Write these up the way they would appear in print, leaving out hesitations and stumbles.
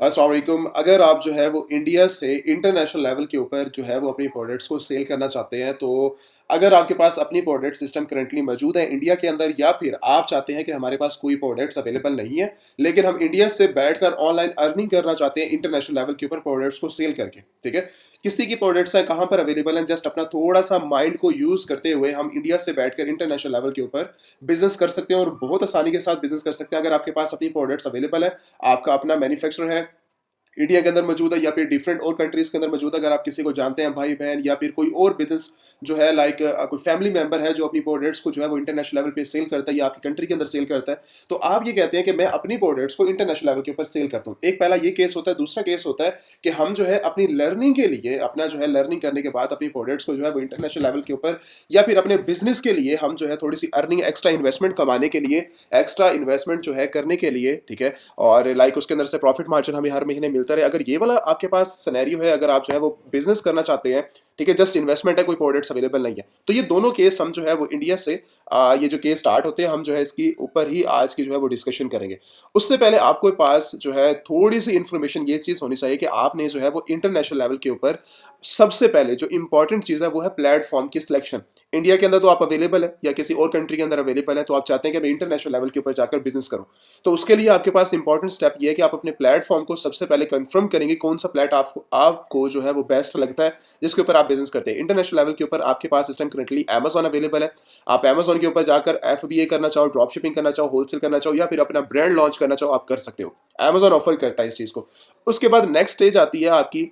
अस्सलाम वालेकुम। अगर आप जो है वो इंडिया से इंटरनेशनल लेवल के ऊपर जो है वो अपनी प्रोडक्ट्स को सेल करना चाहते हैं, तो अगर आपके पास अपनी प्रोडक्ट सिस्टम करंटली मौजूद है इंडिया के अंदर, या फिर आप चाहते हैं कि हमारे पास कोई प्रोडक्ट्स अवेलेबल नहीं है, लेकिन हम इंडिया से बैठकर ऑनलाइन अर्निंग करना चाहते हैं इंटरनेशनल लेवल के ऊपर प्रोडक्ट्स को सेल करके, ठीक है? किसी की प्रोडक्ट्स हैं, कहाँ पर अवेलेबल हैं, जस्ट अपना थोड़ा-सा माइंड को यूज़ करते हुए हम इंडिया से बैठकर इंटरनेशनल लेवल के ऊपर बिज़नेस कर सकते हैं और बहुत आसानी के साथ बिज़नेस कर सकते हैं। अगर आपके पास अपनी प्रोडक्ट्स अवेलेबल है, आपका अपना मैन्युफैक्चरर है, इंडिया के अंदर मौजूद है या फिर डिफरेंट और कंट्रीज के अंदर मौजूद है, अगर आप किसी को जानते हैं भाई बहन, या फिर कोई और बिजनेस जो है लाइक कोई फैमिली मेंबर है जो अपनी प्रोडक्ट्स को जो है वो इंटरनेशनल लेवल पे सेल करता है या आपकी कंट्री के अंदर सेल करता है, तो आप ये कहते हैं कि मैं अपनी प्रोडक्ट्स को इंटरनेशनल लेवल के ऊपर सेल करता हूँ। एक पहला ये केस होता है। दूसरा केस होता है कि हम जो है अपनी लर्निंग के लिए, अपना जो है लर्निंग करने के बाद अपनी प्रोडक्ट्स को जो है वो इंटरनेशनल लेवल के ऊपर या फिर अपने बिजनेस के लिए हम जो है थोड़ी सी अर्निंग, एक्स्ट्रा इन्वेस्टमेंट कमाने के लिए, एक्स्ट्रा इन्वेस्टमेंट जो है करने के लिए, ठीक है, और लाइक उसके अंदर से प्रॉफिट मार्जिन हमें हर महीने मिलता रहे। अगर ये वाला आपके पास सिनेरियो है, अगर आप जो है वो बिजनेस करना चाहते हैं, ठीक है, जस्ट इन्वेस्टमेंट है, कोई प्रोडक्ट्स अवेलेबल नहीं है, तो ये दोनों केस हम जो है वो इंडिया से ये जो केस स्टार्ट होते हैं, हम जो है इसकी ऊपर ही आज की जो है वो डिस्कशन करेंगे। उससे पहले आपके पास जो है थोड़ी सी इन्फॉर्मेशन ये चीज़ होनी चाहिए कि आपने जो है वो इंटरनेशनल लेवल के ऊपर सबसे पहले जो इंपॉर्टेंट चीज़ है वो है प्लेटफॉर्म की सिलेक्शन। इंडिया के अंदर तो आप अवेलेबल है या किसी और कंट्री के अंदर अवेलेबल है, तो आप चाहते हैं कि मैं इंटरनेशनल लेवल के ऊपर जाकर बिजनेस करूं, तो उसके लिए आपके पास इंपॉर्टेंट स्टेप ये है कि आप अपने प्लेटफॉर्म को सबसे पहले कंफर्म करेंगे कौन सा प्लेट आपको जो है वो बेस्ट लगता है, जिसके ऊपर आप बिजनेस करते हैं। इंटरनेशनल लेवल के ऊपर आपके पास इस टाइम करंटली अमेजॉन अवेलेबल है। आप अमेजॉन के ऊपर जाकर एफबीए करना चाहो, ड्रॉप शिपिंग करना चाहो, होलसेल करना चाहो, या फिर अपना ब्रांड लॉन्च करना चाहो, आप कर सकते हो। अमेजॉन ऑफर करता है इस चीज़ को। उसके बाद नेक्स्ट स्टेज आती है आपकी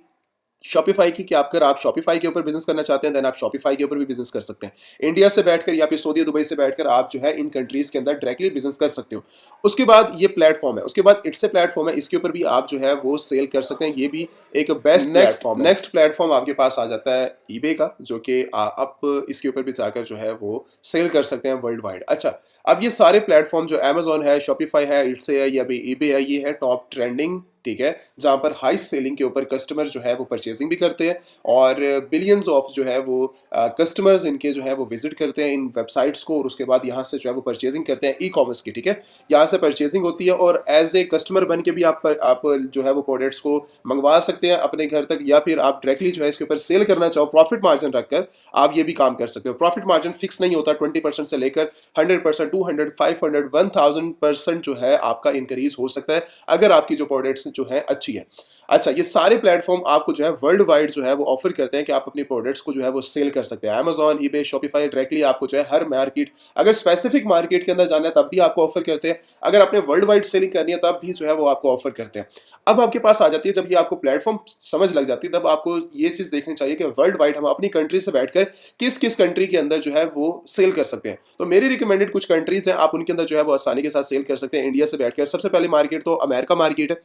शॉपिफाई की, कि अगर आप शॉपिफाई के ऊपर बिजनेस करना चाहते हैं, देन आप शॉपिफाई के ऊपर भी बिजनेस कर सकते हैं इंडिया से बैठकर, या फिर सऊदी दुबई से बैठकर आप जो है इन कंट्रीज के अंदर डायरेक्टली बिजनेस कर सकते हो। उसके बाद ये प्लेटफॉर्म है, उसके बाद इट्स ए प्लेटफॉर्म है, इसके ऊपर भी आप जो है वो सेल कर सकते हैं। ये भी एक बेस्ट प्लेटफॉर्म है। नेक्स्ट प्लेटफॉर्म आपके पास आ जाता है ईबे का, जो कि आप इसके ऊपर भी जाकर जो है वो सेल कर सकते हैं वर्ल्ड वाइड। अच्छा, अब ये सारे प्लेटफॉर्म जो अमेजोन है, शॉपिफाई है, इट्स है, या भी ईबे है, ये है टॉप ट्रेंडिंग, ठीक है, जहां पर हाई सेलिंग के ऊपर कस्टमर जो है वो परचेजिंग भी करते हैं, और बिलियंस ऑफ जो है वो कस्टमर्स इनके जो है वो विजिट करते हैं इन वेबसाइट्स को, और उसके बाद यहाँ से जो है वो परचेजिंग करते हैं ई कॉमर्स की, ठीक है। यहाँ से परचेजिंग होती है, और एज ए कस्टमर बन के भी आप जो है वो प्रोडक्ट्स को मंगवा सकते हैं अपने घर तक, या फिर आप डायरेक्टली जो है इसके ऊपर सेल करना चाहो प्रॉफिट मार्जिन रखकर, आप ये भी काम कर सकते हो। प्रॉफिट मार्जिन फिक्स नहीं होता, 20% से लेकर 100%, 200, 500, 1000% जो है आपका इंक्रीज हो सकता है, अगर आपकी जो प्रोडक्ट्स जो है अच्छी है। अच्छा, ये सारे प्लेटफॉर्म आपको जो है वर्ल्ड वाइड जो है वो ऑफर करते हैं कि आप अपनी प्रोडक्ट्स को जो है वो सेल कर सकते हैं। अमेजॉन, ईबे, शॉपिफाई डायरेक्टली आपको जो है हर मार्केट, अगर स्पेसिफिक मार्केट के अंदर जाना है तब भी आपको ऑफर करते हैं, अगर आपने वर्ल्ड वाइड सेलिंग करनी है तब भी जो है वो आपको ऑफर करते हैं। अब आपके पास आ जाती है, जब ये आपको प्लेटफॉर्म समझ लग जाती है, तब आपको ये चीज देखनी चाहिए कि वर्ल्ड वाइड हम अपनी कंट्री से बैठकर किस किस कंट्री के अंदर जो है वो सेल कर सकते हैं। तो मेरी रिकमेंडेड कुछ कंट्रीज हैं, आप उनके अंदर जो है वो आसानी के साथ सेल कर सकते हैं इंडिया से बैठकर। सबसे पहली मार्केट तो अमेरिका मार्केट है,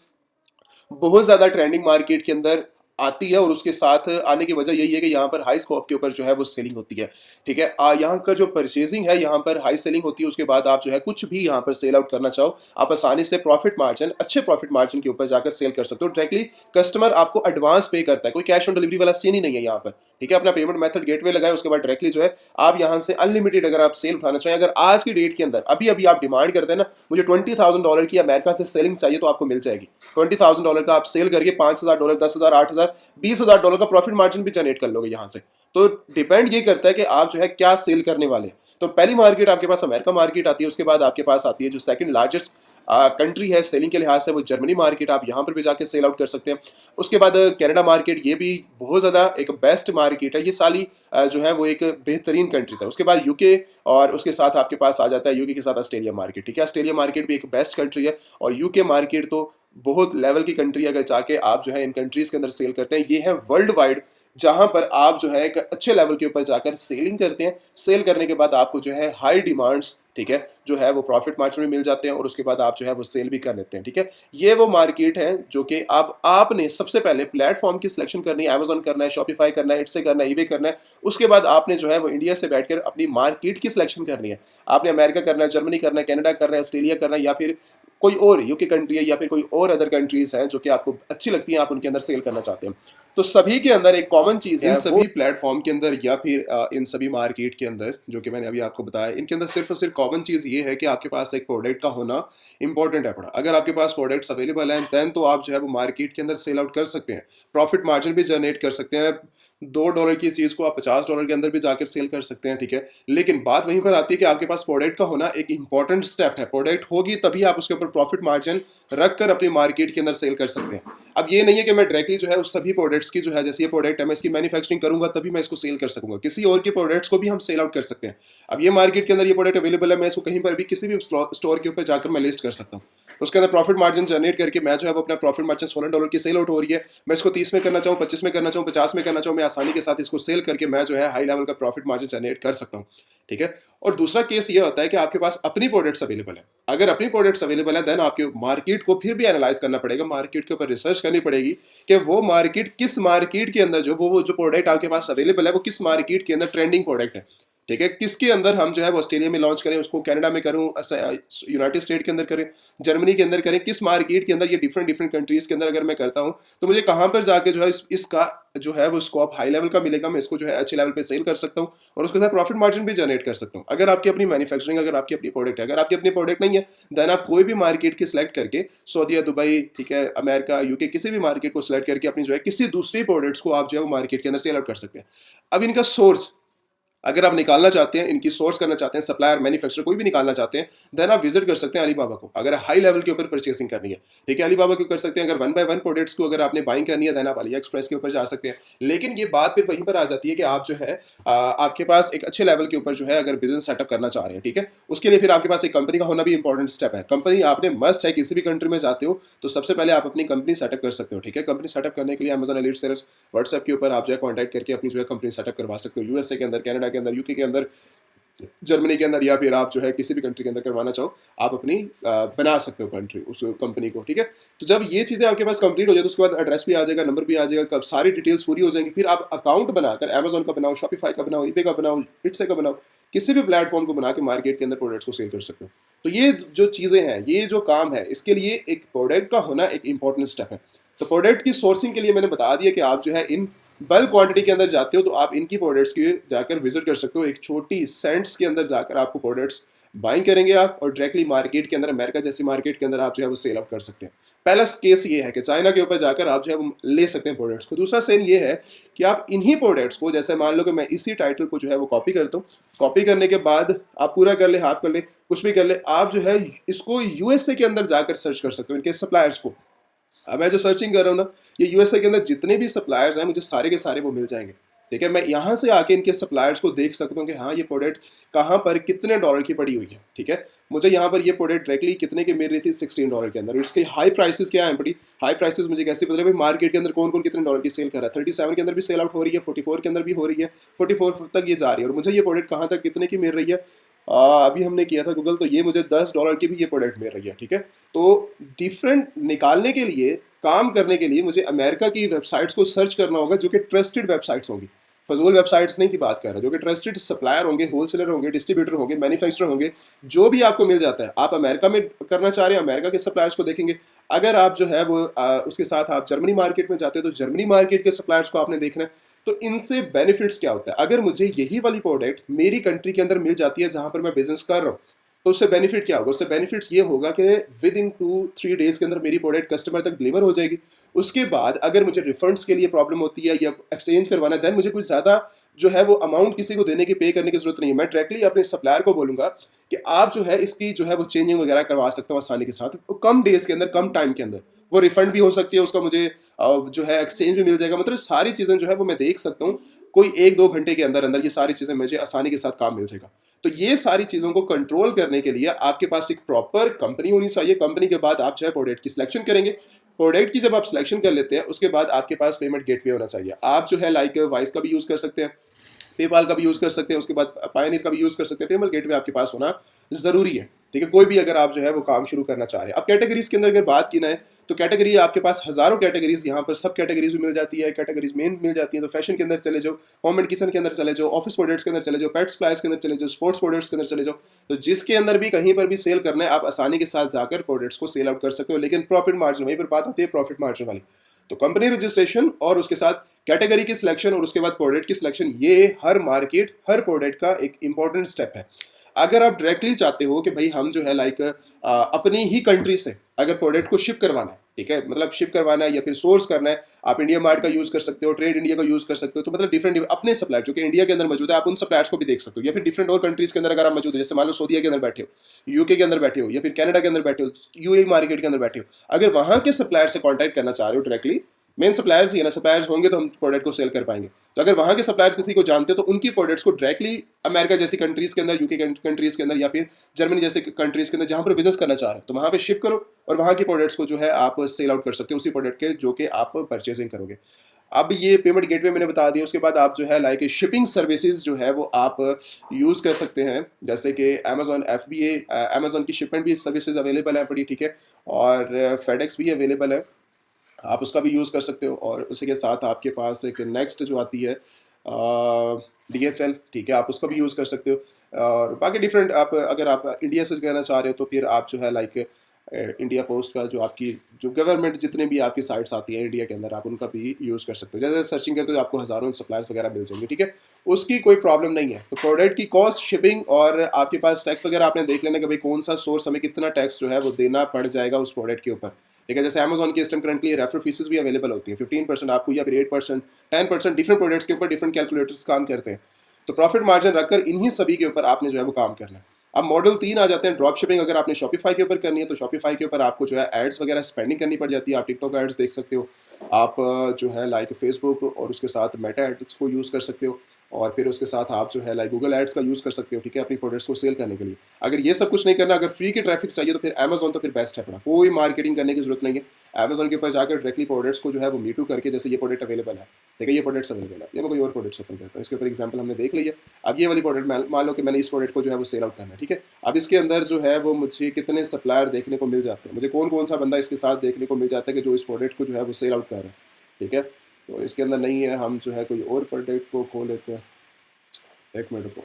बहुत ज़्यादा ट्रेंडिंग मार्केट के अंदर आती है, और उसके साथ आने की वजह यही है कि यहाँ पर हाई स्कोप के ऊपर जो है वो सेलिंग होती है, ठीक है। यहाँ का जो परचेजिंग है यहाँ पर हाई सेलिंग होती है। उसके बाद आप जो है कुछ भी यहाँ पर सेल आउट करना चाहो, आप आसानी से प्रॉफिट मार्जिन, अच्छे प्रॉफिट मार्जिन के ऊपर जाकर सेल कर सकते हो। डायरेक्टली कस्टमर आपको एडवांस पे करता है, कोई कैश ऑन डिलीवरी वाला सीन ही नहीं है यहाँ पर, ठीक है। अपना पेमेंट मेथड गेटवे लगाए, उसके बाद डायरेक्टली जो है आप यहाँ से अनलिमिटेड अगर आप सेल उठाना चाहें, अगर आज की डेट के अंदर अभी अभी आप डिमांड करते हैं ना, मुझे $20,000 की अमेरिका से सेलिंग चाहिए, तो आपको मिल जाएगी। $20,000 का आप सेल करके $5,000, 10,000, 8,000, $20,000 का प्रॉफिट मार्जिन भी जनरेट कर लोगे यहाँ से। तो डिपेंड ये करता है कि आप जो है क्या सेल करने वाले हैं। तो पहली मार्केट आपके पास अमेरिका मार्केट आती है। उसके बाद आपके पास आती है जो सेकंड लार्जेस्ट कंट्री है सेलिंग के लिहाज से, वो जर्मनी मार्केट, आप यहाँ पर भी जाके सेल आउट कर सकते हैं। उसके बाद कनाडा मार्केट, ये भी बहुत ज़्यादा एक बेस्ट मार्केट है। ये साली जो है वो एक बेहतरीन कंट्रीज है। उसके बाद यूके, और उसके साथ आपके पास आ जाता है यूके के साथ ऑस्ट्रेलिया मार्केट, ठीक है। ऑस्ट्रेलिया मार्केट भी एक बेस्ट कंट्री है, और यूके मार्केट तो बहुत लेवल की कंट्री है। अगर जाके आप जो है इन कंट्रीज के अंदर सेल करते हैं, ये है वर्ल्ड वाइड, जहां पर आप जो है एक अच्छे लेवल के ऊपर जाकर सेलिंग करते हैं। सेल करने के बाद आपको जो है हाई डिमांड्स, ठीक है, जो है वो प्रॉफिट मार्जिन में मिल जाते हैं, और उसके बाद आप जो है वो सेल भी कर लेते हैं, ठीक है। ये वो मार्केट है जो कि अब आपने सबसे पहले प्लेटफॉर्म की सिलेक्शन करनी है। अमेजोन करना है, शॉपिफाई करना है, इट्से करना है, ईबे करना है। उसके बाद आपने जो है वो इंडिया से बैठकर अपनी मार्केट की सिलेक्शन करनी है। आपने अमेरिका करना है, जर्मनी करना है, कनाडा करना है, ऑस्ट्रेलिया करना है, या फिर कोई और यूके कंट्री है या फिर कोई और अदर कंट्रीज़ हैं जो कि आपको अच्छी लगती हैं, आप उनके अंदर सेल करना चाहते हैं। तो सभी के अंदर एक कॉमन चीज़ है, इन सभी प्लेटफॉर्म के अंदर या फिर इन सभी मार्केट के अंदर जो कि मैंने अभी आपको बताया, इनके अंदर सिर्फ और सिर्फ कॉमन चीज़ ये है कि आपके पास एक प्रोडक्ट का होना इंपॉर्टेंट है बड़ा। अगर आपके पास प्रोडक्ट्स अवेलेबल हैं देन तो आप जो है वो मार्केट के अंदर सेल आउट कर सकते हैं, प्रॉफिट मार्जिन भी जनरेट कर सकते हैं। $2 की चीज़ को आप $50 के अंदर भी जाकर सेल कर सकते हैं, ठीक है। लेकिन बात वहीं पर आती है कि आपके पास प्रोडक्ट का होना एक इंपॉर्टेंट स्टेप है। प्रोडक्ट होगी तभी आप उसके ऊपर प्रॉफिट मार्जिन रख कर अपनी मार्केट के अंदर सेल कर सकते हैं। अब ये नहीं है कि मैं डायरेक्टली जो है उस सभी प्रोडक्ट्स की जो है, जैसे ये प्रोडक्ट है मैं इसकी मैन्युफैक्चरिंग करूंगा तभी मैं इसको सेल कर सकूंगा, किसी और के प्रोडक्ट्स को भी हम सेल आउट कर सकते हैं। अब ये मार्केट के अंदर ये प्रोडक्ट अवेलेबल है, मैं इसको कहीं पर भी किसी भी स्टोर के ऊपर जाकर मैं लिस्ट कर सकता हूँ। उसके अंदर प्रॉफिट मार्जिन जनरेट करके मैं जो है वो अपना प्रॉफिट मार्जिन $16 की सेल आउट हो रही है, मैं इसको 30 में करना चाहूँ, 25 में करना चाहूँ, 50 में करना चाहूँ, मैं आसानी के साथ इसको सेल करके मैं जो है हाई लेवल का प्रॉफिट मार्जिन जनरेट कर सकता हूँ, ठीक है। और दूसरा केस ये होता है कि आपके पास अपनी प्रोडक्ट्स अवेलेबल है। अगर अपनी प्रोडक्ट्स अवेलेबल है देन आपके मार्केट को फिर भी एनालाइज करना पड़ेगा, मार्केट के ऊपर रिसर्च करनी पड़ेगी कि वो मार्केट किस मार्केट के अंदर वो जो प्रोडक्ट आपके पास अवेलेबल है वो किस मार्केट के अंदर ट्रेंडिंग प्रोडक्ट है, ठीक है। किसके अंदर हम जो है वो ऑस्ट्रेलिया में लॉन्च करें, उसको कनाडा में करूं, यूनाइटेड स्टेट के अंदर करें, जर्मनी के अंदर करें, किस मार्केट के अंदर, ये डिफरेंट डिफरेंट कंट्रीज के अंदर अगर मैं करता हूं तो मुझे कहां पर जाके जो है इसका जो है वो स्कोप हाई लेवल का मिलेगा, मैं इसको जो है अच्छे लेवल पे सेल कर सकता हूं और उसके साथ प्रॉफिट मार्जिन भी जनरेट कर सकता हूं। अगर आपकी अपनी मैन्युफैक्चरिंग, अगर आपकी अपनी प्रोडक्ट है, अगर आपकी अपनी प्रोडक्ट नहीं है देन आप कोई भी मार्केट की सिलेक्ट करके, सऊदी, दुबई, ठीक है, अमेरिका, यूके, किसी भी मार्केट को सिलेक्ट करके अपनी जो है किसी दूसरी प्रोडक्ट्स को आप जो है वो मार्केट के अंदर सेल आउट कर सकते हैं। अब इनका सोर्स अगर आप निकालना चाहते हैं, इनकी सोर्स करना चाहते हैं, सप्लायर, मैन्युफैक्चरर कोई भी निकालना चाहते हैं देन आप विजिट कर सकते हैं अलीबाबा को, अगर हाई लेवल के ऊपर परचेसिंग करनी है, ठीक है। अलीबाबा को कर सकते हैं। अगर 1 बाय 1 प्रोडक्ट्स को अगर आपने बाइंग करनी है देन आप अली एक्सप्रेस के ऊपर जा सकते हैं। लेकिन ये बात फिर वहीं पर आ जाती है कि आप जो है आपके पास एक अच्छे लेवल के ऊपर जो है अगर बिजनेस सेटअप करना चाह रहे हैं, ठीक है, उसके लिए फिर आपके पास एक कंपनी का होना भी इंपॉर्टेंट स्टेप है। कंपनी आपने मस्ट है, किसी भी कंट्री में जाते हो तो सबसे पहले आप अपनी कंपनी सेटअप कर सकते हो, ठीक है। कंपनी सेटअप करने के लिए अमेजन एलीट सेलर्स व्हाट्सएप के ऊपर आप जो है कॉन्टैक्ट करके अपनी जो है कंपनी सेटअप करवा सकते हो, यूएसए के अंदर, कनाडा के अंदर, यूके के अंदर, जर्मनी के अंदर, या फिर आप जो है किसी भी कंट्री के अंदर करवाना चाहो आप अपनी बना सकते हो कंट्री, उस कंपनी को, ठीक है। तो जब ये चीज़ें आपके पास कंप्लीट हो जाए तो उसके बाद एड्रेस भी आ जाएगा, नंबर भी आ जाएगा, कब सारी डिटेल्स पूरी हो जाएंगी, फिर आप अकाउंट बनाकर अमेजोन का बनाओ, शॉपिफाई का बनाओ, ईबे का बनाओ, इट्से का बनाओ, किसी भी प्लेटफॉर्म को बना के मार्केट के अंदर प्रोडक्ट्स को सेल कर सकते हो। तो ये जो चीज़ें हैं, ये जो काम है, इसके लिए एक प्रोडक्ट का होना एक इंपॉर्टेंट स्टेप है। तो प्रोडक्ट की सोर्सिंग के लिए मैंने बता दिया कि आप जो है इन बल्क क्वांटिटी के अंदर जाते हो तो आप इनकी प्रोडक्ट्स की जाकर विजिट कर सकते हो। एक छोटी सेंट्स के अंदर जाकर आपको प्रोडक्ट्स बाइंग करेंगे आप और डायरेक्टली मार्केट के अंदर, अमेरिका जैसी मार्केट के अंदर आप जो है वो सेल आउट कर सकते हैं। पहला केस ये है कि चाइना के ऊपर जाकर आप जो है वो ले सकते हैं प्रोडक्ट्स को। दूसरा सेन ये है कि आप इन्हीं प्रोडक्ट्स को, जैसे मान लो कि मैं इसी टाइटल को जो है वो कॉपी करता हूँ, कॉपी करने के बाद आप पूरा कर ले, हाफ कर ले, कुछ भी कर ले, आप जो है इसको यूएसए के अंदर जाकर सर्च कर सकते हो इनके सप्लायर्स को। अब मैं जो सर्चिंग कर रहा हूँ ना, ये यूएसए के अंदर जितने भी सप्लायर्स हैं मुझे सारे के सारे वो मिल जाएंगे, ठीक है। मैं यहाँ से आके इनके सप्लायर्स को देख सकता हूँ कि हाँ ये प्रोडक्ट कहाँ पर कितने डॉलर की पड़ी हुई है, ठीक है। मुझे यहाँ पर ये प्रोडक्ट डायरेक्टली कितने की मिल रही थी, $16 के अंदर। इसके हाई प्राइसेस क्या है पड़ी, हाई प्राइसेस मुझे कैसे पता भाई मार्केट के अंदर कौन कौन कितने डॉलर की सेल कर रहा है। 37 के अंदर भी सेल आउट हो रही है, 44 के अंदर भी हो रही है, 44 तक ये जा रही है और मुझे ये प्रोडक्ट कहाँ तक कितने की मिल रही है। अभी हमने किया था गूगल, तो ये मुझे $10 की भी ये प्रोडक्ट मिल रही है, ठीक है। तो डिफरेंट निकालने के लिए, काम करने के लिए मुझे अमेरिका की वेबसाइट्स को सर्च करना होगा जो कि ट्रस्टेड वेबसाइट्स होंगी, फजूल वेबसाइट्स नहीं की बात कर रहा हूँ, जो कि ट्रस्टेड सप्लायर होंगे, होलसेलर होंगे, डिस्ट्रीब्यूटर होंगे, मैन्युफैक्चरर होंगे, जो भी आपको मिल जाता है। आप अमेरिका में करना चाह रहे हैं, अमेरिका के सप्लायर्स को देखेंगे। अगर आप जो है वो उसके साथ आप जर्मनी मार्केट में जाते हैं तो जर्मनी मार्केट के सप्लायर्स को आपने देखना है। तो इनसे बेनिफिट्स क्या होता है, अगर मुझे यही वाली प्रोडक्ट मेरी कंट्री के अंदर मिल जाती है जहां पर मैं बिजनेस कर रहा हूँ, तो उससे बेनिफिट क्या होगा, उससे बेनिफिट्स ये होगा कि विद इन 2-3 डेज के अंदर मेरी प्रोडक्ट कस्टमर तक डिलीवर हो जाएगी। उसके बाद अगर मुझे रिफंड्स के लिए प्रॉब्लम होती है या एक्सचेंज करवाना है, देन मुझे कुछ ज़्यादा जो है वो अमाउंट किसी को देने की, पे करने की जरूरत नहीं है। मैं डायरेक्टली अपने सप्लायर को बोलूँगा कि आप जो है इसकी जो है वो चेंजिंग वगैरह करवा सकता हूँ आसानी के साथ, कम डेज के अंदर, कम टाइम के अंदर। वो रिफंड भी हो सकती है, उसका मुझे जो है एक्सचेंज भी मिल जाएगा। मतलब सारी चीज़ें जो है वो मैं देख सकता हूँ, कोई 1-2 घंटे के अंदर अंदर ये सारी चीज़ें मुझे आसानी के साथ काम मिल जाएगा। तो ये सारी चीज़ों को कंट्रोल करने के लिए आपके पास एक प्रॉपर कंपनी होनी चाहिए। कंपनी के बाद आप जो है प्रोडक्ट की सिलेक्शन करेंगे। प्रोडक्ट की जब आप सिलेक्शन कर लेते हैं उसके बाद आपके पास पेमेंट गेटवे होना चाहिए। आप जो है लाइक वाइस का भी यूज़ कर सकते हैं, पेपाल का भी यूज़ कर सकते हैं, उसके बाद पायनियर का भी यूज़ कर सकते हैं। पेमेंट गेटवे आपके पास होना ज़रूरी है, ठीक है। कोई भी अगर आप जो है वो काम शुरू करना चाह रहे हैं। अब कैटेगरीज के अंदर अगर बात की ना है तो कैटेगरी आपके पास हज़ारों कैटेगरीज, यहाँ पर सब कैटेगरीज भी मिल जाती है, कैटेगरीज मेन मिल जाती है। तो फैशन के अंदर चले जाओ, होम एंड किचन के अंदर चले जाओ, ऑफिस प्रोडक्ट्स के अंदर चले जाओ, पेट सप्लाईज के अंदर चले जाओ, स्पोर्ट्स प्रोडक्ट्स के अंदर चले जाओ। तो जिसके अंदर भी कहीं पर भी सेल करना है, आप आसानी के साथ जाकर प्रोडक्ट्स को सेल आउट कर सकते हो। लेकिन प्रॉफिट मार्जिन, वहीं पर बात आती है प्रॉफिट मार्जिन वाली। तो कंपनी रजिस्ट्रेशन और उसके साथ कैटेगरी की सिलेक्शन और उसके बाद प्रोडक्ट की सिलेक्शन, ये हर मार्केट हर प्रोडक्ट का एक इंपॉर्टेंट स्टेप है। अगर आप डायरेक्टली चाहते हो कि भाई हम जो है लाइक अपनी ही कंट्री से अगर प्रोडक्ट को शिप करवाना है, ठीक है, मतलब शिप करवाना है या फिर सोर्स करना है, आप इंडिया मार्ट का यूज़ कर सकते हो, ट्रेड इंडिया का यूज़ कर सकते हो। तो मतलब डिफरेंट अपने सप्लायर जो कि इंडिया के अंदर मौजूद है, आप उन सप्लायर्स को भी देख सकते हो। या फिर डिफरेंट और कंट्रीज़ के अंदर अगर आप मौजूद हो, जैसे मान लो सऊदीया के अंदर बैठे हो, यूके के अंदर बैठे हो, या फिर कनाडा के अंदर बैठे हो, यूएई मार्केट के अंदर बैठे हो, अगर वहाँ के सप्लायर से कॉन्टैक्ट करना चाह रहे हो डायरेक्टली, मेन सप्लायर्स ही है ना, सप्लायर्स होंगे तो हम प्रोडक्ट को सेल कर पाएंगे। तो अगर वहाँ के सप्लायर्स किसी को जानते हो तो उनकी प्रोडक्ट्स को डायरेक्टली अमेरिका जैसी कंट्रीज़ के अंदर, यूके कंट्रीज़ के अंदर, या फिर जर्मनी जैसे कंट्रीज़ के अंदर जहाँ पर बिजनेस करना चाह रहे हो, तो वहाँ पे शिप करो और वहाँ की प्रोडक्ट्स को जो है आप सेल आउट कर सकते हो, उसी प्रोडक्ट के जो कि आप परचेजिंग करोगे। अब ये पेमेंट गेटवे मैंने बता दिया। उसके बाद आप जो है लाइक शिपिंग सर्विसेज जो है वो आप यूज़ कर सकते हैं, जैसे कि अमेजोन FBA, अमेजोन की शिपमेंट भी सर्विसेज अवेलेबल है बड़ी, ठीक है, और फेडेक्स भी अवेलेबल है, आप उसका भी यूज़ कर सकते हो। और उसी के साथ आपके पास एक नेक्स्ट जो आती है DHL, ठीक है, आप उसका भी यूज़ कर सकते हो। और बाकी डिफरेंट, आप अगर आप इंडिया से करना चाह रहे हो तो फिर आप जो है लाइक इंडिया पोस्ट का जो आपकी जो गवर्नमेंट जितने भी आपकी साइट्स आती हैं इंडिया के अंदर, आप उनका भी यूज़ कर सकते हो। जैसे सर्चिंग करते हो तो आपको हज़ारों सप्लायर्स वगैरह मिल जाएंगे, ठीक है, उसकी कोई प्रॉब्लम नहीं है। तो प्रोडक्ट की कॉस्ट, शिपिंग और आपके पास टैक्स वगैरह आपने देख लेना कि भाई कौन सा सोर्स हमें कितना टैक्स जो है वो देना पड़ जाएगा उस प्रोडक्ट के ऊपर, ठीक है। जैसे अमेजोन की इस टाइम करंटली रेफर फीसेस भी अवेलेबल होती है, 15% आपको या फिर 8%, 10%, डिफरेंट प्रोडक्ट्स के ऊपर डिफरेंट कैलकुलेटर्स काम करते हैं। तो प्रॉफिट मार्जिन रखकर इन्हीं सभी के ऊपर आपने जो है वो काम करना है। अब मॉडल 3 आ जाते हैं ड्रॉप शिपिंग। अगर आपने शॉपिफाई के ऊपर करनी है तो शॉपिफाई के ऊपर आपको जो है एड्स वगैरह स्पेंडिंग करनी पड़ जाती है। आप टिकटॉक एड्स देख सकते हो, आप जो है लाइक फेसबुक और उसके साथ मेटा एड्स को यूज़ कर सकते हो, और फिर उसके साथ आप जो है लाइक गूगल एड्स का यूज़ कर सकते हो, ठीक है, अपनी प्रोडक्ट्स को सेल करने के लिए। अगर ये सब कुछ नहीं करना, अगर फ्री की ट्रैफिक चाहिए तो फिर अमेजोन तो फिर बेस्ट है, पड़ा कोई मार्केटिंग करने की जरूरत नहीं है। अमेजोन के ऊपर जाकर डायरेक्टली प्रोडक्ट्स को जो है वो मीटू करके, जैसे ये प्रोडक्ट अवेलेबल है, ठीक है, ये प्रोडक्ट्स अवेलेबल है, ये मैं कोई और प्रोडक्ट्स ओपन करता हूँ, इसके ऊपर एग्जांपल हमने देख लिया। अब ये वाली प्रोडक्ट मान लो कि मैंने इस प्रोडक्ट को जो है वो सेल आउट करना है, ठीक है। अब इसके अंदर जो है वो मुझे कितने सप्लायर देखने को मिल जाते हैं, मुझे कौन कौन सा बंदा इसके साथ देखने को मिल जाता है कि जो इस प्रोडक्ट को जो है वो सेल आउट कर रहे हैं, ठीक है। तो इसके अंदर नहीं है, हम जो है कोई और प्रोडक्ट को खोल लेते हैं, एक मिनट को,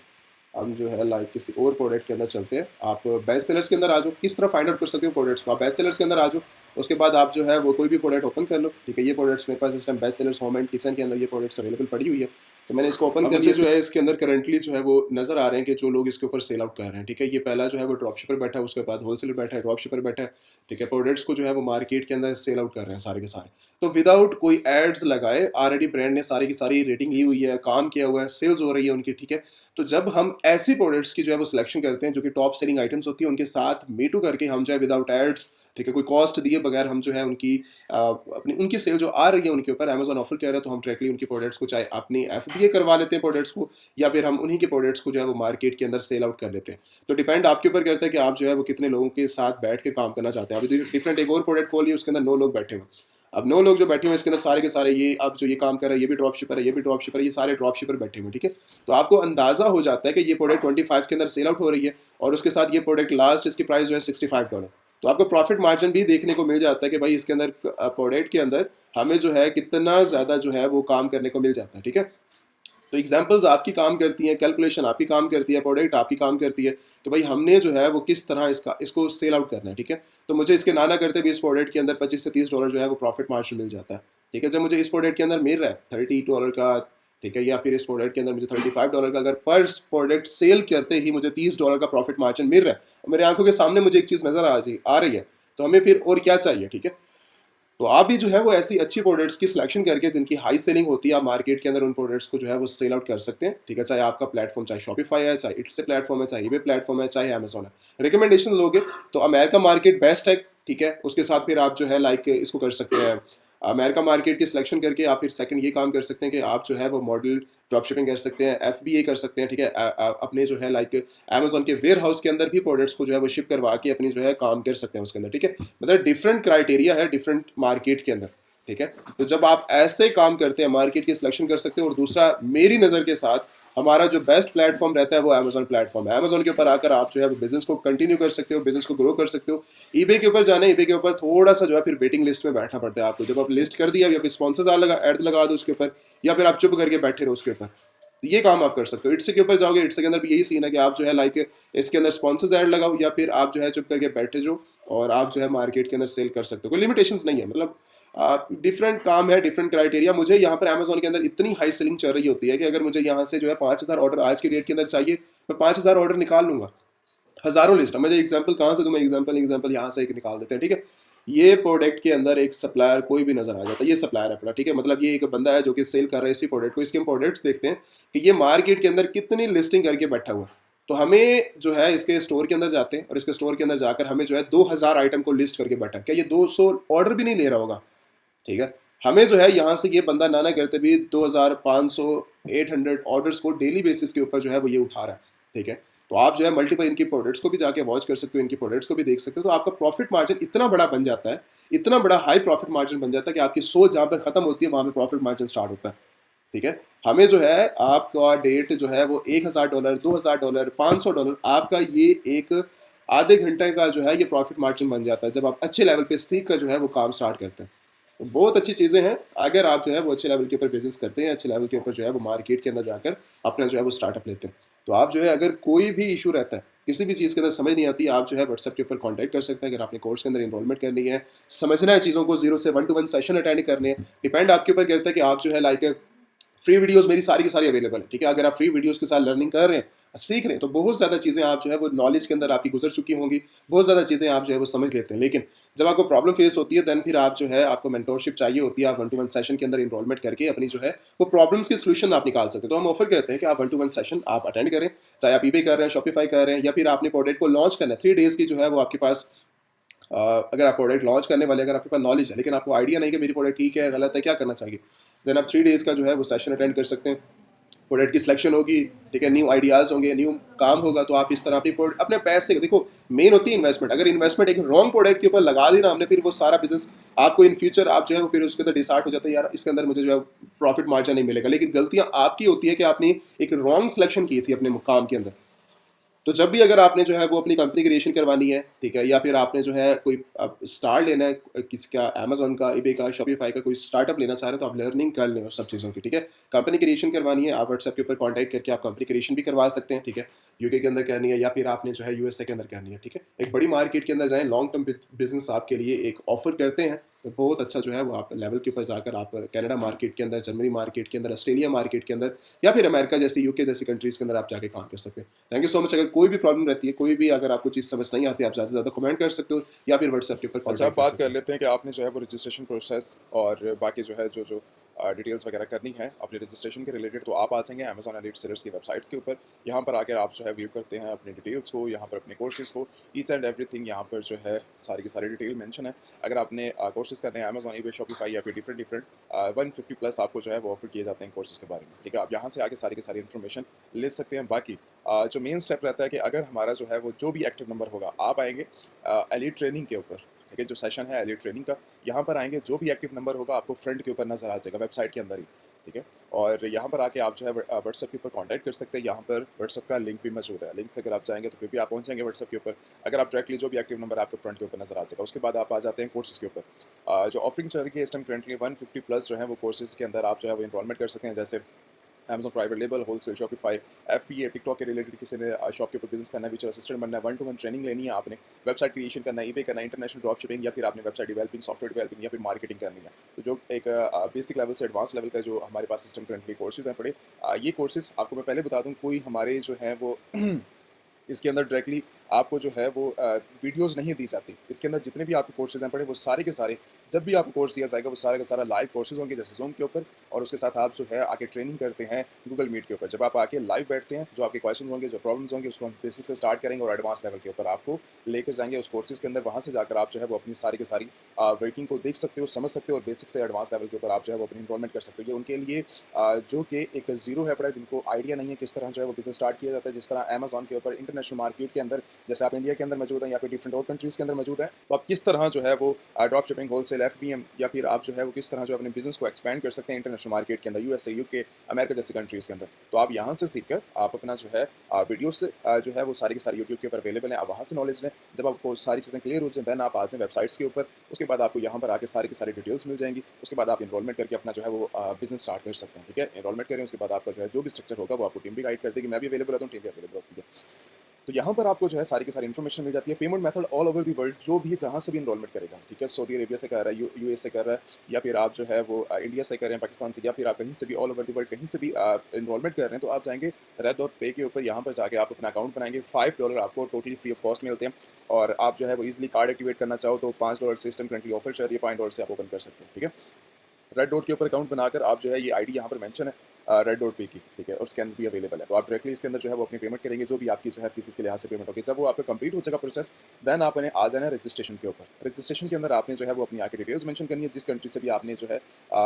हम जो है लाइक किसी और प्रोडक्ट के अंदर चलते हैं। आप बेस्ट सेलर्स के अंदर आ जाओ, किस तरह फाइंड आउट कर सकते हो प्रोडक्ट्स को, आप बेस्ट सेलर्स के अंदर आ जाओ। उसके बाद आप जो है वो कोई भी प्रोडक्ट ओपन कर लो, ठीक है। ये प्रोडक्ट्स मेरे पास इस time best sellers home and kitchen के अंदर ये प्रोडक्ट्स अवेलेबल पड़ी हुई है, तो मैंने इसको ओपन कर लिया। जो है इसके अंदर करंटली जो है वो नज़र आ रहे हैं कि जो लोग इसके ऊपर सेल आउट कर रहे हैं, ठीक है। ये पहला जो है वो ड्रॉप शिपर बैठा है, उसके बाद होलसेलर बैठा है, ड्रॉप शिपर बैठा है, ठीक है। प्रोडक्ट्स को जो है वो मार्केट के अंदर सेल आउट कर रहे हैं सारे के सारे, तो विदाउट कोई एड्स लगाए, ऑलरेडी ब्रांड ने सारी की सारी रेटिंग ली हुई है, काम किया हुआ है, सेल्स हो रही है उनकी, ठीक है। तो जब हम ऐसी प्रोडक्ट्स की जो है वो सिलेक्शन करते हैं जो कि टॉप सेलिंग आइटम्स होती है, उनके साथ मीटू करके हम जो है विदाउट एड्स, ठीक है, कोई कॉस्ट दिए बगैर हम जो है उनकी अपनी उनकी सेल जो आ रही है उनके ऊपर अमेजोन ऑफर कर रहा है, तो हम डायरेक्टली उनकी प्रोडक्ट्स को चाहे अपनी FBA करवा लेते हैं प्रोडक्ट्स को, या फिर हम उन्हीं के प्रोडक्ट्स को जो है वो मार्केट के अंदर सेल आउट कर लेते हैं। तो डिपेंड आपके ऊपर करता है कि आप जो है वो कितने लोगों के साथ बैठ के काम करना चाहते हैं। अभी डिफरेंट एक और प्रोडक्ट खोलिए, उसके अंदर 9 लोग बैठे हुए। अब 9 लोग जो बैठे हुए हैं इसके अंदर सारे के सारे, ये अब जो ये काम कर रहा है ये भी ड्रॉप शिपर है, ये भी ड्रॉप शिपर है, ये सारे ड्रॉप शिपर बैठे हुए हैं, ठीक है। तो आपको अंदाजा हो जाता है कि ये प्रोडक्ट 25 के अंदर सेल आउट हो रही है, और उसके साथ ये प्रोडक्ट लास्ट इसकी प्राइस जो है $65। तो आपको प्रॉफिट मार्जिन भी देखने को मिल जाता है कि भाई इसके अंदर प्रोडक्ट के अंदर हमें जो है कितना ज़्यादा जो है वो काम करने को मिल जाता है, ठीक है। तो एग्जांपल्स आपकी काम करती हैं, कैलकुलेशन आपकी काम करती है, प्रोडक्ट आपकी काम करती है कि भाई हमने जो है वो किस तरह इसको सेल आउट करना है, ठीक है। तो मुझे इसके ना करते भी इस प्रोडक्ट के अंदर $25 से $30 जो है वो प्रॉफिट मार्जिन मिल जाता है, ठीक है। जब मुझे इस प्रोडक्ट के अंदर मिल रहा है $30 का, ठीक है, या फिर इस प्रोडक्ट के अंदर मुझे $35 का, अगर पर प्रोडक्ट सेल करते ही मुझे $30 का प्रॉफिट मार्जिन मिल रहा है, और मेरे आंखों के सामने मुझे एक चीज़ नज़र आ रही है, तो हमें फिर और क्या चाहिए, ठीक है। तो आप भी जो है वो ऐसी अच्छी प्रोडक्ट्स की सिलेक्शन करके जिनकी हाई सेलिंग होती है, आप मार्केट के अंदर उन प्रोडक्ट्स को जो है वो सेल आउट कर सकते हैं, ठीक है। चाहे आपका प्लेटफॉर्म चाहे शॉपिफाई है, चाहे इट्स प्लेटफॉर्म है, चाहे ईबे प्लेटफॉर्म है, चाहे अमेजोन है। रिकमेंडेशन लोगे तो अमेरिका मार्केट बेस्ट है, ठीक है। उसके साथ फिर आप जो है लाइक इसको कर सकते हैं, अमेरिका मार्केट की सिलेक्शन करके आप फिर सेकंड ये काम कर सकते हैं कि आप जो है वो मॉडल ड्रॉप शिपिंग कर सकते हैं, FBA कर सकते हैं, ठीक है। अपने जो है लाइक अमेजोन के वेयर हाउस के अंदर भी प्रोडक्ट्स को जो है वो शिप करवा के अपनी जो है काम कर सकते हैं उसके अंदर, ठीक है। मतलब डिफरेंट क्राइटेरिया है डिफरेंट मार्केट के अंदर, ठीक है। तो जब आप ऐसे काम करते हैं मार्केट की सिलेक्शन कर सकते हो। और दूसरा मेरी नज़र के साथ हमारा जो बेस्ट प्लेटफॉर्म रहता है वो अमेजोन प्लेटफॉर्म है। अमेजोन के ऊपर आकर आप जो है वो बिजनेस को कंटिन्यू कर सकते हो, बिजनेस को ग्रो कर सकते हो। ईबे के ऊपर जाना है, ईबे के ऊपर थोड़ा सा जो है फिर वेटिंग लिस्ट में बैठना पड़ता है आपको। जब आप लिस्ट कर दिया या फिर स्पॉन्सर्स ऐड लगा दो उसके ऊपर, या फिर आप चुप करके बैठे रहो उसके ऊपर, तो ये काम आप कर सकते हो। इट्स के ऊपर जाओगे, इट्स के अंदर भी यही सीन है कि आप जो है लाइक इसके अंदर स्पॉन्सर्स ऐड लगाओ, या फिर आप जो है चुप करके बैठे जाओ और आप जो है मार्केट के अंदर सेल कर सकते हो। कोई लिमिटेशंस नहीं है, मतलब डिफरेंट काम है, डिफरेंट क्राइटेरिया। मुझे यहाँ पर अमेजोन के अंदर इतनी हाई सेलिंग चल रही होती है कि अगर मुझे यहाँ से जो है 5,000 ऑर्डर आज की डेट के अंदर चाहिए, मैं 5,000 ऑर्डर निकाल लूंगा। हजारों लिस्ट। मुझे एग्जांपल कहाँ से दूं मैं, एग्जांपल यहाँ से एक निकाल देते हैं, ठीक है। ये प्रोडक्ट के अंदर एक सप्लायर कोई भी नजर आ जाता है, ये सप्लायर है अपना, ठीक है। मतलब ये एक बंदा है जो कि सेल कर रहा है इसी प्रोडक्ट को। इसके हम प्रोडक्ट्स देखते हैं कि ये मार्केट के अंदर कितनी लिस्टिंग करके बैठा हुआ है। तो हमें जो है इसके स्टोर के अंदर जाते हैं और इसके स्टोर के अंदर जाकर हमें जो है 2,000 आइटम को लिस्ट करके बैठा है। क्या ये 200 ऑर्डर भी नहीं ले रहा होगा, ठीक है। हमें जो है यहाँ से ये बंदा ना करते भी 2,500 800 ऑर्डर्स को डेली बेसिस के ऊपर जो है वो ये उठा रहा है, ठीक है। तो आप जो है मल्टीपल इनकी प्रोडक्ट्स को भी जाके वॉच कर सकते हो, इनकी प्रोडक्ट्स को भी देख सकते हो। तो आपका प्रॉफिट मार्जिन इतना बड़ा बन जाता है, इतना बड़ा हाई प्रॉफिट मार्जिन बन जाता है कि आपकी सोच जहाँ पर खत्म होती है वहाँ पर प्रॉफिट मार्जिन स्टार्ट होता है, ठीक है। हमें जो है आपका डेट जो है वो $1,000 $2,000 $500 आपका ये एक आधे घंटे का जो है ये प्रॉफिट मार्जिन बन जाता है जब आप अच्छे लेवल पे सीख कर जो है वो काम स्टार्ट करते हैं। तो बहुत अच्छी चीज़ें हैं अगर आप जो है वो अच्छे लेवल के ऊपर बिजनेस करते हैं, अच्छे लेवल के ऊपर जो है वो मार्केट के अंदर जाकर अपना जो है वो स्टार्टअप लेते हैं। तो आप जो है अगर कोई भी इशू रहता है, किसी भी चीज़ के अंदर समझ नहीं आती, आप जो है व्हाट्सएप के ऊपर कांटेक्ट कर सकते हैं। अगर आपने कोर्स के अंदर इनरोलमेंट करनी है, समझना है चीज़ों को, 0 से 1-to-1 सेशन अटेंड करने हैं, डिपेंड आपके ऊपर करता है कि आप जो है लाइक फ्री वीडियोस मेरी सारी की सारी अवेलेबल है, ठीक है। अगर आप फ्री वीडियोस के साथ लर्निंग कर रहे हैं, सीख रहे हैं, तो बहुत ज़्यादा चीज़ें आप जो है वो नॉलेज के अंदर आपकी गुजर चुकी होंगी, बहुत ज़्यादा चीज़ें आप जो है वो समझ लेते हैं। लेकिन जब आपको प्रॉब्लम फेस होती है देन फिर आप जो है आपको मेंटोरशिप चाहिए होती है। आप 1-to-1 सेशन के अंदर इनरोलमेंट करके अपनी जो है वो प्रॉब्लम्स के सोल्यूशन आप निकाल सकते हैं। तो हम ऑफर करते हैं कि आप 1-to-1 सेशन आप अटेंड करें, चाहे आप ईबे कर रहे हैं, शॉपिफाई कर रहे हैं, या फिर आपने प्रोडक्ट को लॉन्च करना है। 3 डेज़ की जो है वो आपके पास अगर आप प्रोडक्ट लॉन्च करने वाले, अगर आपके पास नॉलेज है लेकिन आपको आइडिया नहीं कि मेरी प्रोडक्ट ठीक है गलत है क्या करना चाहिए, देन आप 3 डेज़ का जो है वो सेशन अटेंड कर सकते हैं। प्रोडक्ट की सिलेक्शन होगी, ठीक है, न्यू आइडियाज़ होंगे, न्यू काम होगा। तो आप इस तरह अपनी अपने पैसे देखो, मेन होती है इन्वेस्टमेंट। अगर इन्वेस्टमेंट एक रॉन्ग प्रोडक्ट के ऊपर लगा दी ना हमने, फिर वो सारा बिजनेस आपको इन फ्यूचर आप जो है वो फिर उसके अंदर डिसाइड हो जाता है यार इसके अंदर मुझे जो है प्रॉफिट मार्जिन नहीं मिलेगा। लेकिन गलतियाँ आपकी होती है कि आपने एक रॉन्ग सिलेक्शन की थी अपने काम के अंदर। तो जब भी अगर आपने जो है वो अपनी कंपनी क्रिएशन करवानी है, ठीक है, या फिर आपने जो है कोई स्टार लेना है किसी का, अमेजोन का, ईबे का, शॉपिफाई का कोई स्टार्टअप लेना चाह रहे हो, तो आप लर्निंग कर लें उस सब चीज़ों की, ठीक है। कंपनी क्रिएशन करवानी है, आप व्हाट्सएप के ऊपर कॉन्टैक्ट करके आप कंपनी क्रिएशन भी करवा सकते हैं, ठीक है। यूके के अंदर करनी है या फिर आपने जो है यूएसए के अंदर करनी है, ठीक है। एक बड़ी मार्केट के अंदर जाएँ, लॉन्ग टर्म बिजनेस आपके लिए एक ऑफर करते हैं। तो बहुत अच्छा जो है वो आप लेवल के ऊपर जाकर आप कनाडा मार्केट के अंदर, जर्मनी मार्केट के अंदर, ऑस्ट्रेलिया मार्केट के अंदर, या फिर अमेरिका जैसे, यूके जैसी कंट्रीज़ के अंदर आप जाके काम कर सकते हैं। Thank you so much. अगर कोई भी प्रॉब्लम रहती है, कोई भी अगर आपको चीज़ समझ नहीं आती, आप ज़्यादा से ज़्यादा कमेंट कर सकते हो या फिर व्हाट्सएप के ऊपर अच्छा, कॉन्टैक्ट अब कर बात सकते कर हो। लेते हैं कि आपने जो है वो रजिस्ट्रेशन प्रोसेस और बाकी जो है जो डिटेल्स वगैरह करनी है अपनी रजिस्ट्रेशन के रिलेटेड, तो आप आ जाएंगे अमेजॉन एलीट सेलर्स की वेबसाइट्स के ऊपर। यहाँ पर आकर आप जो है व्यू करते हैं अपनी डिटेल्स को, यहाँ पर अपने कोर्सेज़ को, ईच एंड एवरीथिंग यहाँ पर जो है सारी की सारी डिटेल मेंशन है। अगर आपने कोर्सेज करने हैं अमेजॉन, ईबे, शॉपिफाई या फिर डिफरेंट 150+ आपको जो है वो ऑफर किए जाते हैं कोर्सेज के बारे में, ठीक है। आप यहाँ से आके सारी की सारी इन्फॉर्मेशन ले सकते हैं। बाकी जो मेन स्टेप रहता है कि अगर हमारा जो है वो जो भी एक्टिव नंबर होगा, आप आएंगे एलीट ट्रेनिंग के ऊपर, ठीक है, जो सेशन है एलीट ट्रेनिंग का, यहाँ पर आएंगे, जो भी एक्टिव नंबर होगा आपको फ्रंट के ऊपर नजर आ जाएगा वेबसाइट के अंदर ही, ठीक है। और यहाँ पर आके आप जो है व्हाट्सएप के ऊपर कांटेक्ट कर सकते हैं। यहाँ पर व्हाट्सएप का लिंक भी मौजूद है, लिंक से अगर आप जाएंगे तो फिर भी आप पहुँचेंगे व्हाट्सएप के ऊपर। अगर आप डायरेक्टली जो भी एक्टिव नंबर आपको फ्रंट के ऊपर नजर आ जाएगा, उसके बाद आप आ जाते हैं कोर्सेज के ऊपर। जो ऑफरिंग चल रही है इस टाइम करंटली 150+ जो है वो कोर्सेज के अंदर आप जो है वो इनरोलमेंट कर सकते हैं, जैसे Amazon private label, wholesale, Shopify, FBA, TikTok के रिलेटेड किसी ने शॉप के ऊपर बिजनेस करना है, विचुअल असिस्टेंट बनना है, 1-to-1 ट्रेनिंग लेनी है आपने, वेबसाइट क्रिएशन करना है, ईबे करना है, इंटरनेशनल ड्रॉप शिपिंग, या फिर आपने वेबसाइट डेवलपिंग, सॉफ्टवेयर डेवलपिंग या फिर मार्केटिंग करनी है। तो जो एक बेसिक लेवल से एडवांस लेवल का जो हमारे पास सिस्टम करंटली कोर्सेज हैं पड़े, ये कोर्सेज आपको मैं पहले बता दूँ, कोई हमारे जो है वो इसके अंदर डायरेक्टली आपको जो है वो वीडियोस नहीं दी जाती। इसके अंदर जितने भी आपके कोर्सेज हैं पड़े, वो सारे के सारे, जब भी आपको कोर्स दिया जाएगा वो सारा का सारा लाइव कोर्सेज होंगे, जैसे जूम के ऊपर, और उसके साथ आप जो है आके ट्रेनिंग करते हैं गूगल मीट के ऊपर। जब आप आके लाइव बैठते हैं, जो आपके क्वेश्चन होंगे, जो प्रॉब्लम्स होंगे, उसको हम बेसिक से स्टार्ट करेंगे और एडवांस लेवल के ऊपर आपको लेकर जाएंगे उस कोर्सेज के अंदर। वहाँ से जाकर आप जो है वो अपनी सारी की सारी वर्किंग को देख सकते हो, समझ सकते हो, और बेसिक से एडवांस लेवल के ऊपर आप जो है वो अपनी इन्वॉल्वमेंट कर सकते हो। ये उनके लिए जो कि एक जीरो है पड़ा, जिनको आइडिया नहीं है किस तरह जो है वो बिजनेस स्टार्ट किया जाता है। जिस तरह अमेजॉन के ऊपर इंटरनेशनल मार्केट के अंदर, जैसे आप इंडिया के अंदर मौजूद हैं या फिर डिफरेंट और कंट्रीज़ के अंदर मौजूद हैं, तो आप किस तरह जो है वो drop shipping, wholesale sale, FBM, या फिर आप जो है वो किस तरह जो अपने बिजनेस को एक्सपैंड कर सकते हैं इंटरनेशनल मार्केट के अंदर, यूएसए, यूके, अमेरिका जैसी कंट्रीज़ के अंदर। तो आप यहाँ से सीख कर आप अपना जो है वीडियोस से जो है वो सारी की सारी यूट्यूब के ऊपर अवेलेबल है, आप वहाँ से नॉलेज लें। जब आपको सारी चीज़ें क्लियर हो जाएँ, देन आप आ जाएँ वेबसाइट्स के ऊपर। उसके बाद आपको यहाँ पर आके सारी की सारी डिटेल्स मिल जाएंगी। उसके बाद आप इनरोलमेंट करके अपना जो है वो बिजनेस स्टार्ट कर सकते हैं। ठीक है, इनरोलमेंट करें, उसके बाद आपका जो है जो भी स्ट्रक्चर होगा वो आपको टीम भी गाइड कर देगी। मैं भी अवेलेबल रहता हूँ, टीम भी अवेलेबल होती है। तो यहाँ पर आपको जो है सारी की सारी इन्फॉर्मेशन मिल जाती है। Payment method all over the world, जो भी जहाँ से भी इनरोलमेंट करेगा, ठीक है, सऊदी अरेबिया से कर रहा है, यूएस से कर रहा है, या फिर आप जो है वो इंडिया से कर रहे हैं, पाकिस्तान से, या फिर आप कहीं से भी ऑल ओवर द वर्ल्ड कहीं से भी इनरोलमेंट कर रहे हैं, तो आप जाएंगे रेड.पे के ऊपर। यहाँ पर जाके आप अपना अकाउंट बनाएंगे। $5 आपको टोटली फ्री ऑफ कॉस्ट मिलते हैं। और आप जो है वो इजीली कार्ड एक्टिवेट करना चाहो तो $5 सिस्टम करंटली ऑफर चल रही है, $5 से आप ओपन कर सकते हैं। ठीक है, रेड डॉट के ऊपर अकाउंट बनाकर आप जो है ये आईडी यहाँ पर मेंशन है रेड डॉट पे की, ठीक है, और उसके अंदर भी अवेलेबल है। तो आप डायरेक्टली इसके अंदर जो है वो अपनी पेमेंट करेंगे, जो भी आपकी जो है फीस के लिहाज से पेमेंट होगी। जब वो आपका कंप्लीट हो जाएगा प्रोसेस, देन आपने आ जाना है रजिस्ट्रेशन के ऊपर। रजिस्ट्रेशन के अंदर आपने जो है वो अपनी आके डिटेल्स मेंशन करनी है, जिस कंट्री से भी आपने जो है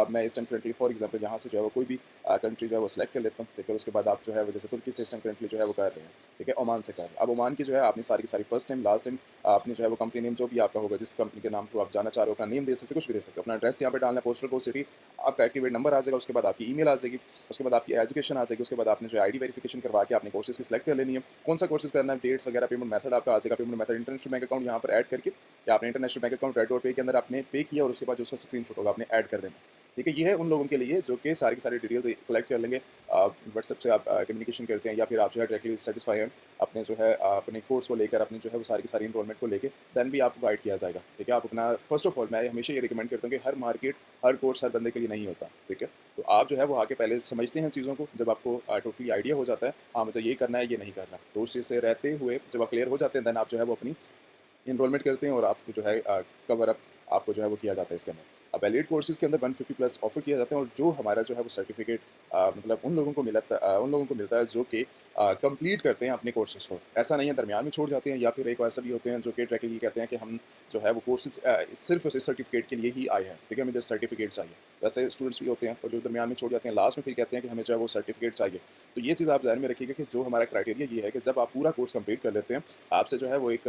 मैं इस टाइम करंटली फॉर एग्जांपल यहाँ से जो है वो कोई भी कंट्री जो है वो सिलेक्ट कर लेता हूँ। ठीक है, उसके बाद आप जो है वो जैसे तुर्की से इस टाइम करंटली जो है वो कर रहे हैं, ठीक है, ओमान से कर रहे हैं। अब ओमान की जो है आपने सारी की सारी फर्स्ट टाइम, लास्ट टाइम आपने जो है वो कंपनी नेम जो भी आपका होगा, जिस कंपनी के नाम को आप जाना चाह रहे हो, अपना नेम दे सकते हो, कुछ भी दे सकते हो। अपना एड्रेस यहाँ पे डालना है, पोस्टल कोड, सिटी, आपका एक्टिवेट नंबर आ जाएगा। उसके बाद आपकी ईमेल आ जाएगी। उसके बाद आपकी एजुकेशन आ जाएगी। उसके बाद आपने जो आईडी वेरिफिकेशन करवा के आपने कोर्सेज की सिलेक्ट कर लेनी है, कौन सा कोर्सेज करना है, डेट्स वगैरह, पेमेंट मेथड आपका आ जाएगा। Payment method international bank account यहाँ पर ऐड करके, या आपने international bank account red dot पे के अंदर आपने पे किया, और उसके बाद जो उसका स्क्रीनशॉट होगा आपने ऐड कर देना। ठीक है, ये है उन लोगों के लिए जो कि सारी की सारी डिटेल्स कलेक्ट कर लेंगे। व्हाट्सएप से आप कम्युनिकेशन करते हैं, या फिर आप जो है डायरेक्टली सेटिस्फाई हैं अपने जो है अपने कोर्स को लेकर, अपने जो है वो सारी की सारी इनरोलमेंट को लेकर, देन भी आपको गाइड किया जाएगा। ठीक है, आप अपना फर्स्ट ऑफ ऑल मैं हमेशा ये रिकमेंड करता हूँ कि हर मार्केट, हर कोर्स हर बंदे के लिए नहीं होता। ठीक है, तो आप जो है वो आके पहले समझते हैं चीज़ों को। जब आपको टोटली आइडिया हो जाता है, हाँ मुझे ये करना है, ये नहीं करना, तो उस चीज़ से रहते हुए जब आप क्लियर हो जाते हैं, देन आप जो है वो अपनी इनरोलमेंट करते हैं, और आपको जो है कवर अप आपको जो है वो किया जाता है इसके अंदर। अब एलिट कोर्सेज़ के अंदर 150 प्लस ऑफर किया जाता है, और जो हमारा जो है वो सर्टिफिकेट मतलब उन लोगों को मिलता है जो कि कंप्लीट करते हैं अपने कोर्सेज़ को। ऐसा नहीं है दरमियान में छोड़ जाते हैं, या फिर एक ऐसा भी होते हैं जो कि डायरेक्टली ये कहते हैं कि हम जो है वो कोर्सेज़ सिर्फ उस सर्टिफिकेट के लिए ही आए हैं। ठीक है, हमें जस्ट सर्टिफिकेट चाहिए। वैसे स्टूडेंट्स भी होते हैं और जो दरमियान में छोड़ जाते हैं, लास्ट में फिर कहते हैं कि हमें जो है वो सर्टिफिकेट चाहिए। तो ये चीज़ आप ध्यान में रखिएगा कि जो हमारा क्राइटेरिया ये है कि जब आप पूरा कोर्स कंप्लीट कर लेते हैं, आपसे जो है वो एक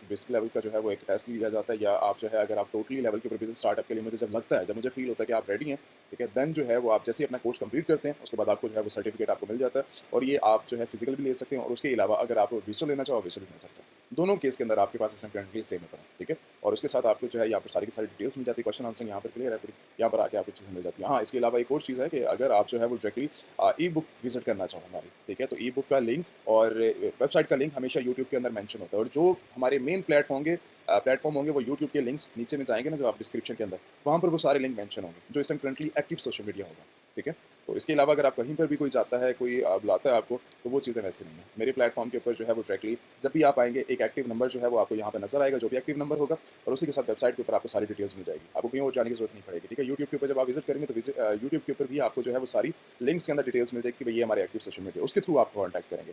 बेसिक लेवल का जो है वो एक टेस्ट लिया जाता है, या आप जो है अगर आप टोटली लेवल के ऊपर बिजनेस स्टार्टअप के लिए मुझे जब लगता है, जब मुझे फील होता है कि आप रेडी हैं, ठीक है, देन जो है वो आप जैसे ही अपना कोर्स कंप्लीट करते हैं, उसके बाद आपको जो है वो सर्टिफिकेट आपको मिल जाता है। और ये आप जो है फिजिकल भी ले सकते हैं, और उसके अलावा अगर आप विजुअल लेना चाहो, विजुअल भी मिल सकता है। दोनों केस के अंदर आपके पास सिस्टम करंटली सेम है। ठीक है, और उसके साथ आपको जो है यहाँ पर सारी की सारी डिटेल्स मिल जाती है, क्वेश्चन आंसर यहाँ पर क्लियर है पूरी, यहाँ पर आके आपको चीज़ें मिल जाती है। हाँ, इसके अलावा एक और चीज़ है कि अगर आप जो है वो डायरेक्टली ई बुक विजिट करना चाहो हमारी, ठीक है, तो ई बुक का लिंक और वेबसाइट का लिंक हमेशा यूट्यूब के अंदर मेंशन होता है, और जो हमारे मेन प्लेटफॉर्म होंगे वो यूट्यूब के लिंक्स नीचे में जाएंगे ना, जब आप डिस्क्रिप्शन के अंदर, वहाँ पर वो सारे लिंक मेंशन होंगे जो इस time currently active social media होगा। ठीक है, तो इसके अलावा अगर आप कहीं पर भी कोई जाता है, कोई बुलाता है आपको, तो वो चीज़ें वैसे नहीं है। मेरे प्लेटफॉर्म के ऊपर जो है वो डायरेक्टली जब भी आप आएंगे, एक एक्टिव नंबर जो है वो आपको यहाँ पे नजर आएगा, जो भी एक्टिव नंबर होगा, और उसी के साथ वेबसाइट के ऊपर आपको सारी डिटेल्स मिल जाएगी। आपको कहीं और जाने की जरूरत नहीं पड़ेगी। ठीक है, यूट्यूब के ऊपर जब आप विजिट करेंगे तो यूट्यूब के ऊपर भी आपको जो है वो सारी लिंक्स के अंदर डिटेल्स मिल जाएगी कि भाई ये हमारे एक्टिव सोशल मीडिया, उसके थ्रू आप कॉन्टैक्ट करेंगे।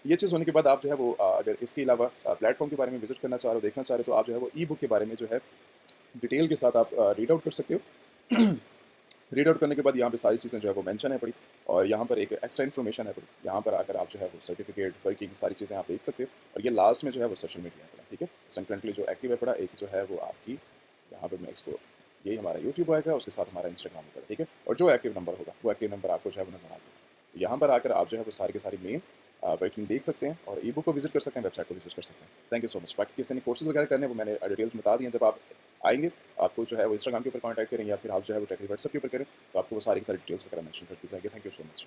ये चीज़ होने के बाद आप जो है वो अगर इसके अलावा प्लेटफॉर्म के बारे में विजिट करना चाह रहे हो, देखना चाह रहे हो, तो आप जो है वो ई बुक के बारे में जो है डिटेल के साथ आप रीड आउट कर सकते हो। रीड आउट करने के बाद यहाँ पे सारी चीज़ें जो है वो मेंशन है पड़ी, और यहाँ पर एक एक्स्ट्रा इन्फॉर्मेशन है पड़ी। यहाँ पर आकर आप जो है वो सर्टिफिकेट, वर्किंग, सारी चीज़ें आप देख सकते हो, और ये लास्ट में जो है वो सोशल मीडिया पड़ा। ठीक है, करंटली जो एक्टिव है पड़ा, एक जो है वो आपकी यहाँ पर मैं इसको, यही हमारा यूट्यूब आएगा, उसके साथ हमारा इंस्टाग्राम होगा। ठीक है, और जो एक्टिव नंबर होगा वो एक्टिव नंबर आपको जो है वो नजर आ जाएगा। तो यहाँ पर आकर आप जो है वो सारी के सारी मेन वर्किंग देख सकते हैं, और ई बुक को विजिट कर सकते हैं, वेबसाइट को विजिट कर सकते हैं। Thank you so much. बाकी किसी ने कोर्सेज वगैरह करने वो मैंने डिटेल्स बता दी हैं। जब आप आएंगे, आपको जो है वो इंस्टाग्राम के ऊपर कॉन्टैक्ट करें, या फिर आप जो है वो डायरेक्टली व्हाट्सएप के ऊपर करें, तो आपको वो सारी की सारी डिटेल्स वगैरह मेंशन कर दी जाएगी। Thank you so much.